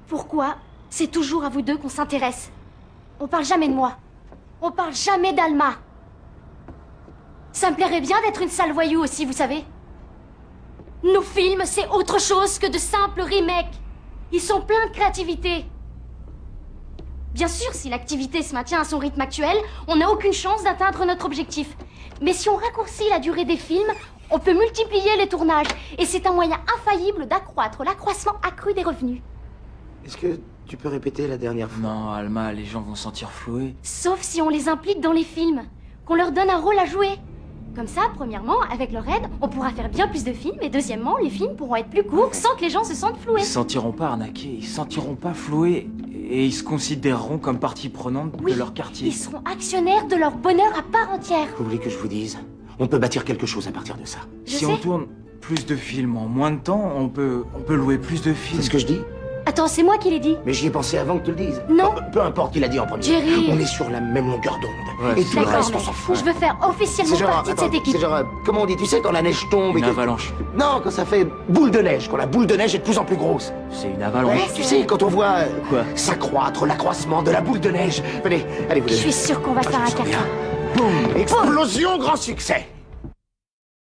Pourquoi c'est toujours à vous deux qu'on s'intéresse? On parle jamais de moi. On parle jamais d'Alma. Ça me plairait bien d'être une sale voyou aussi, vous savez. Nos films, c'est autre chose que de simples remakes. Ils sont pleins de créativité. Bien sûr, si l'activité se maintient à son rythme actuel, on n'a aucune chance d'atteindre notre objectif. Mais si on raccourcit la durée des films, on peut multiplier les tournages. Et c'est un moyen infaillible d'accroître l'accroissement accru des revenus. Est-ce que tu peux répéter la dernière fois? Non, Alma, les gens vont se sentir floués. Sauf si on les implique dans les films, qu'on leur donne un rôle à jouer. Comme ça, premièrement, avec leur aide, on pourra faire bien plus de films, et deuxièmement, les films pourront être plus courts sans que les gens se sentent floués. Ils se sentiront pas arnaqués, ils se sentiront pas floués, et ils se considéreront comme partie prenante Oui, de leur quartier. ils seront actionnaires de leur bonheur à part entière. Vous voulez que je vous dise? On peut bâtir quelque chose à partir de ça. Je Si on sais. tourne plus de films en moins de temps, on peut louer plus de films. C'est ce que je dis? Attends, c'est moi qui l'ai dit. Mais j'y ai pensé avant que tu le dises. Non. Bon, peu importe qui l'a dit en premier. Jerry. On est sur la même longueur d'onde. Ouais, Et tout le D'accord, reste, on mais s'en fout. je veux faire officiellement C'est genre, partie de cette attends, équipe. c'est genre, comment on dit, tu sais, quand la neige tombe et Une que... avalanche. Non, quand ça fait boule de neige, quand la boule de neige est de plus en plus grosse. C'est une avalanche. Ouais, Tu sais, quand on voit Quoi? s'accroître l'accroissement de la boule de neige. Venez, allez, vous Je deux. suis sûre qu'on va faire un je sens café. bien. Boum! Explosion, grand succès!